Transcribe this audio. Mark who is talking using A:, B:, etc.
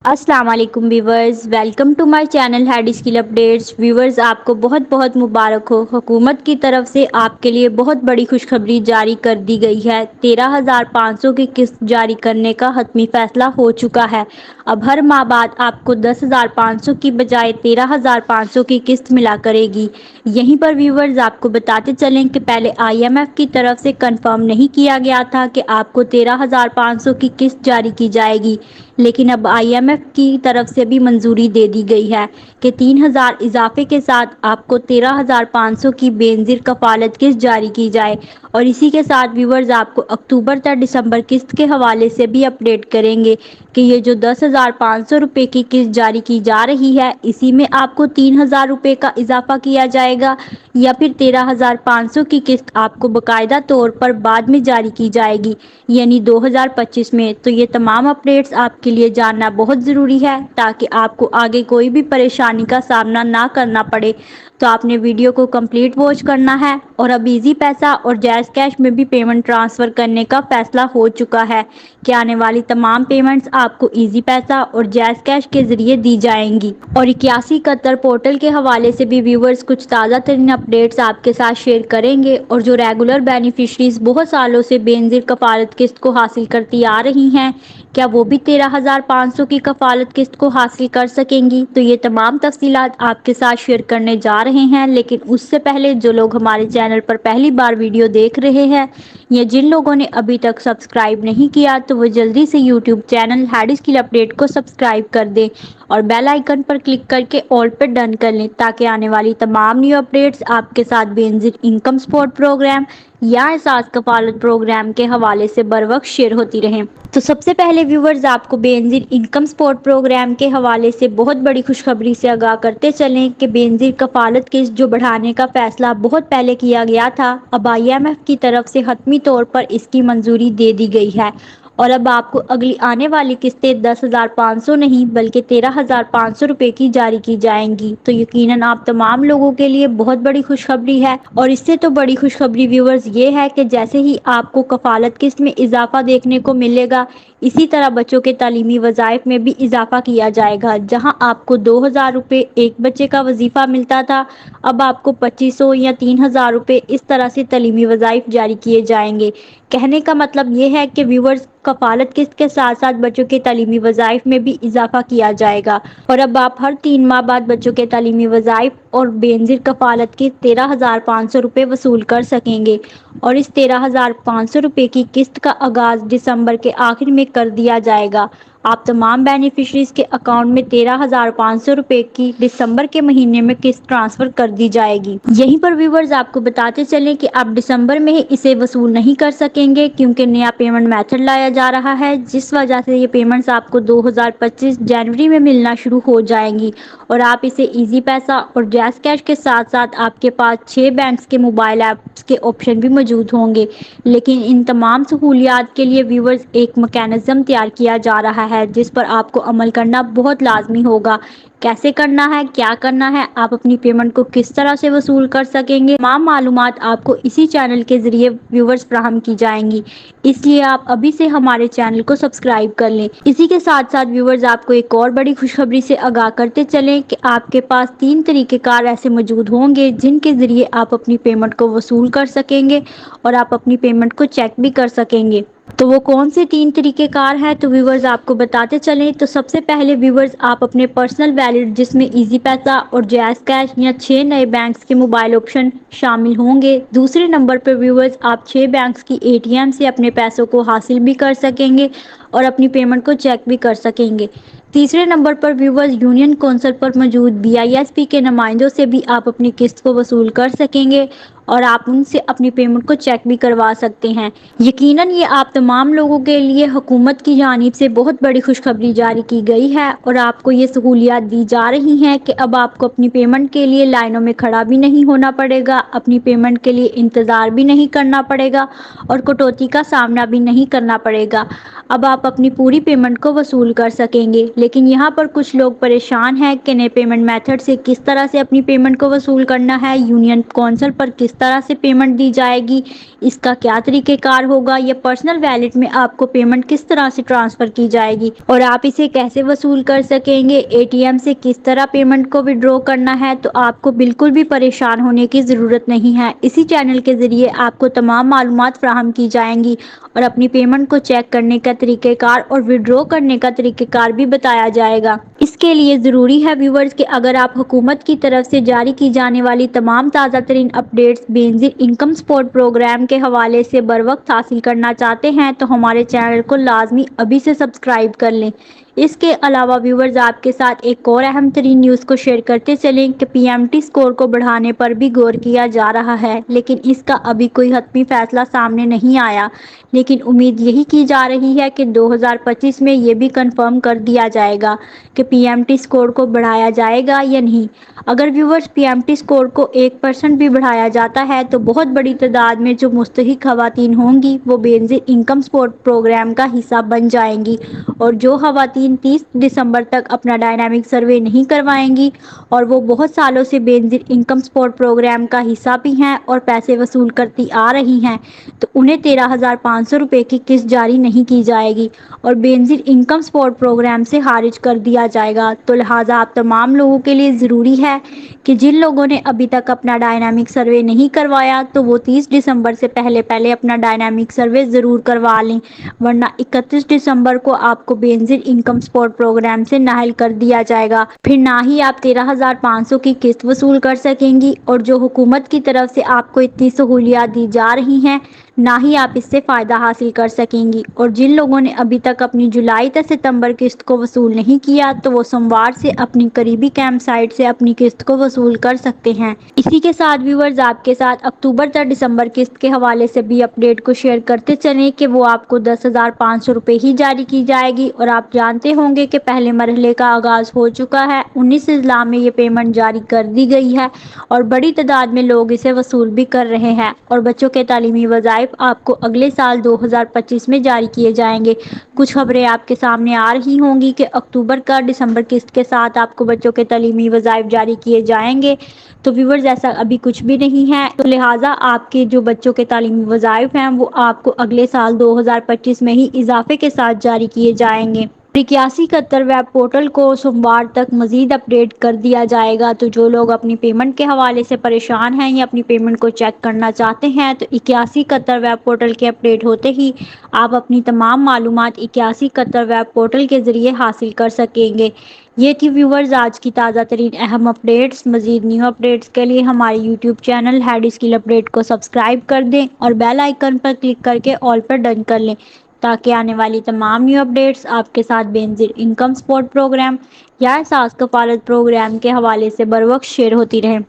A: السلام علیکم viewers, welcome to my channel Head Skill Updates. Viewers, آپ کو بہت بہت مبارک ہو۔ حکومت کی طرف سے آپ کے لیے بہت بڑی خوشخبری جاری کر دی گئی ہے۔ 13,500 کی قسط جاری کرنے کا حتمی فیصلہ ہو چکا ہے۔ اب ہر ماہ بعد آپ کو 10,500 کی بجائے 13,500 کی قسط ملا کرے گی۔ یہیں پر ویورز آپ کو بتاتے چلیں کہ پہلے IMF کی طرف سے کنفرم نہیں کیا گیا تھا کہ آپ کو 13,500 کی قسط جاری کی جائے گی، لیکن اب IMF کی طرف سے بھی منظوری دے دی گئی ہے کہ 3,000 اضافے کے ساتھ آپ کو 13,500 کی بینظیر کفالت قسط جاری کی جائے۔ اور اسی کے ساتھ ویورز آپ کو اکتوبر تا دسمبر قسط کے حوالے سے بھی اپڈیٹ کریں گے کہ یہ جو 10,500 روپے کی قسط جاری کی جا رہی ہے، اسی میں آپ کو 3,000 روپے کا اضافہ کیا جائے گا، یا پھر 13,500 کی قسط آپ کو باقاعدہ طور پر بعد میں جاری کی جائے گی، یعنی 2025 میں۔ تو یہ تمام اپڈیٹس آپ کے لیے جاننا بہت ضروری ہے تاکہ آپ کو آگے کوئی بھی پریشانی کا سامنا نہ کرنا پڑے۔ تو آپ نے ویڈیو کو کمپلیٹ واچ کرنا ہے۔ اور اب ایزی پیسہ اور جیز کیش میں بھی پیمنٹ ٹرانسفر کرنے کا فیصلہ ہو چکا ہے کہ آنے والی تمام پیمنٹس آپ کو ایزی پیسہ اور جیز کیش کے ذریعے دی جائیں گی۔ اور 8171 پورٹل کے حوالے سے بھی ویورز کچھ تازہ ترین اپڈیٹس آپ کے ساتھ شیئر کریں گے۔ اور جو ریگولر بینیفیشریز بہت سالوں سے بینظیر کفالت قسط کو حاصل کرتی آ رہی ہیں، کیا وہ بھی 13,500 کی کفالت قسط کو حاصل کر سکیں گی؟ تو یہ تمام تفصیلات آپ کے ساتھ شیئر کرنے جا رہے ہیں، لیکن اس سے پہلے جو لوگ ہمارے چینل پر پہلی بار ویڈیو دیکھ رہے ہیں یا جن لوگوں نے ابھی تک سبسکرائب نہیں کیا، تو وہ جلدی سے YouTube channel Head Skill Update کو سبسکرائب کر دیں اور بیل آئیکن پر کلک کر کے آل پر ڈن کر لیں تاکہ آنے والی تمام نیو اپڈیٹس آپ کے ساتھ بینظیر انکم سپورٹ پروگرام یا احساس کفالت پروگرام کے حوالے سے بر وقت شیئر ہوتی رہیں۔ تو سب سے پہلے ویورز آپ کو بینظیر انکم سپورٹ پروگرام کے حوالے سے بہت بڑی خوشخبری سے آگاہ کرتے چلیں کہ بینظیر کفالت قسط جو بڑھانے کا فیصلہ بہت پہلے کیا گیا تھا، اب IMF کی طرف سے حتمی طور پر اس کی منظوری دے دی گئی ہے۔ اور اب آپ کو اگلی آنے والی قسطیں 10,500 نہیں بلکہ 13,500 روپے کی جاری کی جائیں گی۔ تو یقیناً آپ تمام لوگوں کے لیے بہت بڑی خوشخبری ہے۔ اور اس سے تو بڑی خوشخبری ویورز یہ ہے کہ جیسے ہی آپ کو کفالت قسط میں اضافہ دیکھنے کو ملے گا، اسی طرح بچوں کے تعلیمی وظائف میں بھی اضافہ کیا جائے گا۔ جہاں آپ کو 2,000 روپے ایک بچے کا وظیفہ ملتا تھا، اب آپ کو 2,500 یا 3,000 روپے اس طرح سے تعلیمی وظائف جاری کیے جائیں گے۔ کہنے کا مطلب یہ ہے کہ ویورز کفالت قسط کے ساتھ ساتھ بچوں کے تعلیمی وظائف میں بھی اضافہ کیا جائے گا۔ اور اب آپ ہر 3 ماہ بعد بچوں کے تعلیمی وظائف اور بینظیر کفالت کے 13,500 روپے وصول کر سکیں گے۔ اور اس 13,500 روپے کی قسط کا آغاز دسمبر کے آخر میں کر دیا جائے گا۔ آپ تمام بینیفیشریز کے اکاؤنٹ میں 13,500 روپے کی دسمبر کے مہینے میں قسط ٹرانسفر کر دی جائے گی۔ یہیں پر ویورز آپ کو بتاتے چلیں کہ آپ دسمبر میں ہی اسے وصول نہیں کر سکیں گے کیونکہ نیا پیمنٹ میتھڈ لایا جا رہا ہے، جس وجہ سے یہ پیمنٹس آپ کو 2025 جنوری میں ملنا شروع ہو جائیں گی۔ اور آپ اسے ایزی پیسہ اور جیز کیش کے ساتھ ساتھ آپ کے پاس 6 بینکس کے موبائل ایپس کے آپشن بھی موجود ہوں گے۔ لیکن ان تمام سہولیات کے لیے ویورز ایک میکانزم تیار کیا جا رہا ہے جس پر آپ کو عمل کرنا بہت لازمی ہوگا۔ کیسے کرنا ہے، کیا کرنا ہے، آپ اپنی پیمنٹ کو کس طرح سے وصول کر سکیں گے، تمام معلومات آپ کو اسی چینل کے ذریعے ویورز فراہم کی جائیں گی، اس لیے آپ ابھی سے ہمارے چینل کو سبسکرائب کر لیں۔ اسی کے ساتھ ساتھ ویورز آپ کو ایک اور بڑی خوشخبری سے آگاہ کرتے چلیں کہ آپ کے پاس 3 طریقہ کار ایسے موجود ہوں گے جن کے ذریعے آپ اپنی پیمنٹ کو وصول کر سکیں گے اور آپ اپنی پیمنٹ کو چیک بھی کر سکیں گے۔ تو وہ کون سے 3 طریقہ کار ہیں تو ویورز آپ کو بتاتے چلیں۔ تو سب سے پہلے ویورز آپ اپنے پرسنل ویلیٹ جس میں ایزی پیسہ اور جیز کیش یا 6 نئے بینکس کے موبائل آپشن شامل ہوں گے۔ دوسرے نمبر پر ویورز آپ 6 بینکس کی ATM سے اپنے پیسوں کو حاصل بھی کر سکیں گے اور اپنی پیمنٹ کو چیک بھی کر سکیں گے۔ تیسرے نمبر پر ویورز یونین کونسل پر موجود BISP کے نمائندوں سے بھی آپ اپنی قسط کو وصول کر سکیں گے اور آپ ان سے اپنی پیمنٹ کو چیک بھی کروا سکتے ہیں۔ یقیناً یہ آپ تمام لوگوں کے لیے حکومت کی جانب سے بہت بڑی خوشخبری جاری کی گئی ہے اور آپ کو یہ سہولیات دی جا رہی ہیں کہ اب آپ کو اپنی پیمنٹ کے لیے لائنوں میں کھڑا بھی نہیں ہونا پڑے گا، اپنی پیمنٹ کے لیے انتظار بھی نہیں کرنا پڑے گا اور کٹوتی کا سامنا بھی نہیں کرنا پڑے گا۔ اب آپ آپ اپنی پوری پیمنٹ کو وصول کر سکیں گے۔ لیکن یہاں پر کچھ لوگ پریشان ہیں کہ نئے پیمنٹ میتھڈ سے کس طرح سے اپنی پیمنٹ کو وصول کرنا ہے، یونین کونسل پر کس طرح سے پیمنٹ دی جائے گی، اس کا کیا طریقہ کار ہوگا، یا پرسنل ویلیٹ میں آپ کو پیمنٹ کس طرح سے ٹرانسفر کی جائے گی اور آپ اسے کیسے وصول کر سکیں گے، اے ٹی ایم سے کس طرح پیمنٹ کو وڈرا کرنا ہے، تو آپ کو بالکل بھی پریشان ہونے کی ضرورت نہیں ہے۔ اسی چینل کے ذریعے آپ کو تمام معلومات فراہم کی جائیں گی اور اپنی پیمنٹ کو چیک کرنے کا طریقہ کار اور وڈرا کرنے کا طریقہ کار بھی بتایا جائے گا۔ اس کے لیے ضروری ہے ویورز کہ اگر آپ حکومت کی طرف سے جاری کی جانے والی تمام تازہ ترین updates Benazir income support programme کے حوالے سے بروقت حاصل کرنا چاہتے ہیں تو ہمارے چینل کو لازمی ابھی سے سبسکرائب کر لیں۔ اس کے علاوہ ویورز آپ کے ساتھ ایک اور اہم ترین نیوز کو شیئر کرتے چلیں کہ پی ایم ٹی اسکور کو بڑھانے پر بھی غور کیا جا رہا ہے، لیکن اس کا ابھی کوئی حتمی فیصلہ سامنے نہیں آیا، لیکن امید یہی کی جا رہی ہے کہ 2025 میں یہ بھی کنفرم کر دیا جائے گا کہ پی ایم ٹی اسکور کو بڑھایا جائے گا یا نہیں۔ اگر viewers P M T score کو 1% بھی بڑھایا جاتا ہے تو بہت بڑی تعداد میں جو مستحق خواتین ہوں گی وہ بینظیر انکم سپورٹ پروگرام کا حصہ بن جائیں گی، اور جو خواتین 30 دسمبر تک اپنا ڈائنامک سروے نہیں کروائیں گی اور وہ بہت سالوں سے بینظیر انکم سپورٹ پروگرام کا حصہ بھی ہیں اور پیسے وصول کرتی آ رہی ہیں، تو انہیں 13,500 روپے کی قسط جاری نہیں کی جائے گی اور بینظیر انکم سپورٹ پروگرام سے خارج کر دیا جائے گا۔ تو لہٰذا آپ تمام لوگوں کے لیے ضروری ہے کہ جن لوگوں نے ابھی تک اپنا ڈائنامک سروے نہیں کروایا تو وہ 30 دسمبر سے پہلے اپنا ڈائنامک سروے ضرور کروا لیں، ورنہ 31 دسمبر کو آپ کو بینظیر انکم سپورٹ پروگرام سے نااہل کر دیا جائے گا، پھر نہ ہی آپ 13,500 کی قسط وصول کر سکیں گی، اور جو حکومت کی طرف سے آپ کو اتنی سہولیات دی جا رہی ہیں نہ ہی آپ اس سے فائدہ حاصل کر سکیں گی۔ اور جن لوگوں نے ابھی تک اپنی جولائی تا ستمبر قسط کو وصول نہیں کیا تو وہ سوموار سے اپنی قریبی کیمپ سائٹ سے اپنی قسط کو وصول کر سکتے ہیں۔ اسی کے ساتھ ویورز آپ کے ساتھ اکتوبر تا دسمبر قسط کے حوالے سے بھی اپڈیٹ کو شیئر کرتے چلیں کہ وہ آپ کو 10,500 روپے ہی جاری کی جائے گی، اور آپ جانتے ہوں گے کہ پہلے مرحلے کا آغاز ہو چکا ہے، 19 اضلاع میں یہ پیمنٹ جاری کر دی گئی ہے اور بڑی تعداد میں لوگ اسے وصول بھی کر رہے ہیں، اور بچوں کے تعلیمی وظائف آپ کو اگلے سال 2025 میں جاری کیے جائیں گے۔ کچھ خبریں آپ کے سامنے آ رہی ہوں گی کہ اکتوبر کا دسمبر قسط کے ساتھ آپ کو بچوں کے تعلیمی وظائف جاری کیے جائیں گے، تو ویورز ایسا ابھی کچھ بھی نہیں ہے، تو لہٰذا آپ کے جو بچوں کے تعلیمی وظائف ہیں وہ آپ کو اگلے سال 2025 میں ہی اضافے کے ساتھ جاری کیے جائیں گے۔ 8171 ویب پورٹل کو سوموار تک مزید اپڈیٹ کر دیا جائے گا، تو جو لوگ اپنی پیمنٹ کے حوالے سے پریشان ہیں یا اپنی پیمنٹ کو چیک کرنا چاہتے ہیں تو 8171 ویب پورٹل کے اپڈیٹ ہوتے ہی آپ اپنی تمام معلومات 8171 ویب پورٹل کے ذریعے حاصل کر سکیں گے۔ یہ تھی ویورز آج کی تازہ ترین اہم اپڈیٹس۔ مزید نیو اپڈیٹس کے لیے ہمارے YouTube channel Head Skill Update کو سبسکرائب کر دیں اور بیل آئیکن پر کلک کر کے آل پر ڈن کر لیں، تاکہ آنے والی تمام نیو اپڈیٹس آپ کے ساتھ بینظیر انکم سپورٹ پروگرام یا احساس کفالت پروگرام کے حوالے سے بروقت شیئر ہوتی رہیں۔